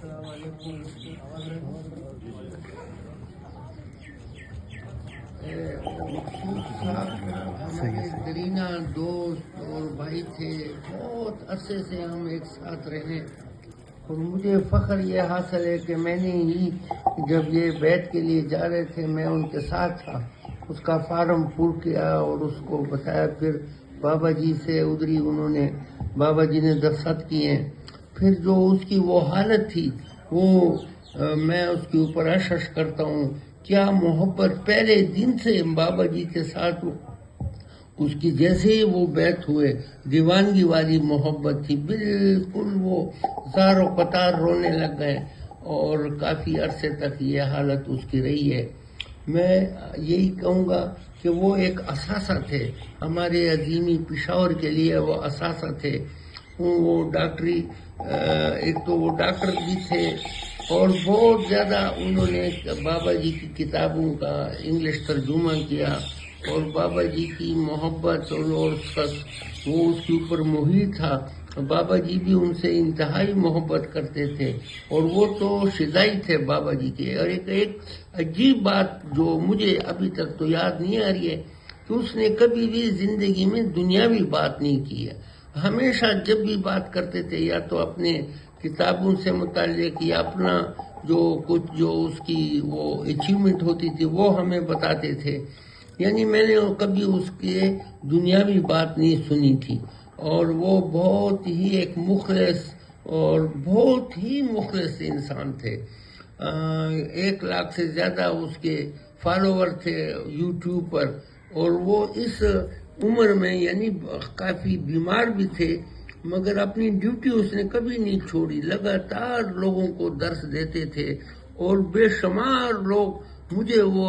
السلام علیکم. مقصود صاحب ہمارے درینا دوست اور بھائی تھے، بہت عرصے سے ہم ایک ساتھ رہے، اور مجھے فخر یہ حاصل ہے کہ میں نے ہی جب یہ بیعت کے لیے جا رہے تھے میں ان کے ساتھ تھا، اس کا فارم پر کیا اور اس کو بتایا. پھر بابا جی سے ادھری انہوں نے بابا جی نے دستخط کیے. پھر جو اس کی وہ حالت تھی وہ میں اس کے اوپر اشش کرتا ہوں. کیا محبت پہلے دن سے بابا جی کے ساتھ اس کی جیسے ہی وہ بیعت ہوئے دیوانگی والی محبت تھی، بالکل وہ زار و قطار رونے لگ گئے، اور کافی عرصے تک یہ حالت اس کی رہی ہے. میں یہی کہوں گا کہ وہ ایک اثاثہ تھے ہمارے عظیمی پشاور کے لیے، وہ اثاثہ تھے. وہ ڈاکٹری ایک تو وہ ڈاکٹر بھی تھے، اور بہت زیادہ انہوں نے بابا جی کی کتابوں کا انگلش ترجمہ کیا، اور بابا جی کی محبت اور وہ اس کے اوپر محیط تھا. بابا جی بھی ان سے انتہائی محبت کرتے تھے، اور وہ تو شیدائی تھے بابا جی کے. اور ایک عجیب بات جو مجھے ابھی تک تو یاد نہیں آ رہی ہے کہ اس نے کبھی بھی زندگی میں دنیاوی بات نہیں کی ہے. ہمیشہ جب بھی بات کرتے تھے یا تو اپنے کتابوں سے متعلق یا اپنا جو اس کی وہ اچیومنٹ ہوتی تھی وہ ہمیں بتاتے تھے. یعنی میں نے کبھی اس کے دنیاوی بات نہیں سنی تھی. اور وہ بہت ہی ایک مخلص اور بہت ہی مخلص انسان تھے. 1 لاکھ سے زیادہ اس کے فالوور تھے یوٹیوب پر، اور وہ اس عمر میں یعنی کافی بیمار بھی تھے، مگر اپنی ڈیوٹی اس نے کبھی نہیں چھوڑی. لگاتار لوگوں کو درس دیتے تھے، اور بے شمار لوگ مجھے وہ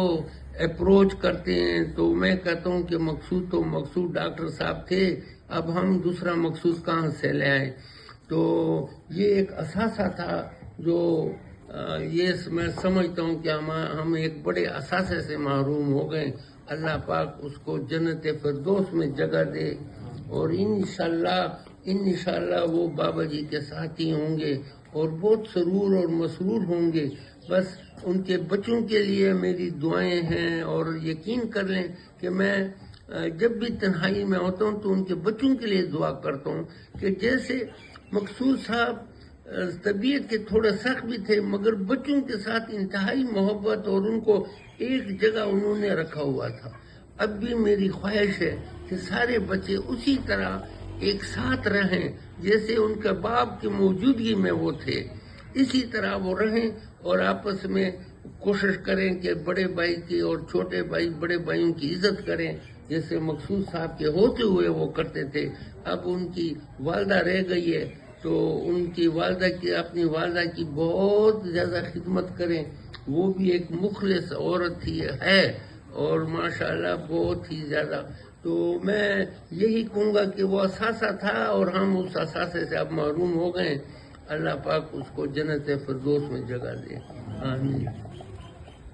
اپروچ کرتے ہیں تو میں کہتا ہوں کہ مقصود ڈاکٹر صاحب تھے، اب ہم دوسرا مقصود کہاں سے لے آئیں. تو یہ ایک اثاثہ تھا جو یہ میں سمجھتا ہوں کہ ہم ایک بڑے اثاثے سے محروم ہو گئے. اللہ پاک اس کو جنت فردوس میں جگہ دے، اور انشاءاللہ وہ بابا جی کے ساتھی ہوں گے اور بہت سرور اور مسرور ہوں گے. بس ان کے بچوں کے لیے میری دعائیں ہیں، اور یقین کر لیں کہ میں جب بھی تنہائی میں ہوتا ہوں تو ان کے بچوں کے لیے دعا کرتا ہوں کہ جیسے مقصود صاحب طبیعت کے تھوڑے سخت بھی تھے، مگر بچوں کے ساتھ انتہائی محبت، اور ان کو ایک جگہ انہوں نے رکھا ہوا تھا. اب بھی میری خواہش ہے کہ سارے بچے اسی طرح ایک ساتھ رہیں جیسے ان کے باپ کی موجودگی میں وہ تھے، اسی طرح وہ رہیں، اور آپس میں کوشش کریں کہ بڑے بھائی کی اور چھوٹے بھائی بڑے بھائیوں کی عزت کریں جیسے مقصود صاحب کے ہوتے ہوئے وہ کرتے تھے. اب ان کی والدہ رہ گئی ہے تو ان کی اپنی والدہ کی بہت زیادہ خدمت کریں. وہ بھی ایک مخلص عورت تھی ہے، اور ماشاءاللہ بہت ہی زیادہ. تو میں یہی کہوں گا کہ وہ اثاثہ تھا، اور ہم اس اثاثے سے اب محروم ہو گئے. اللہ پاک اس کو جنت فردوس میں جگہ دے. آمین.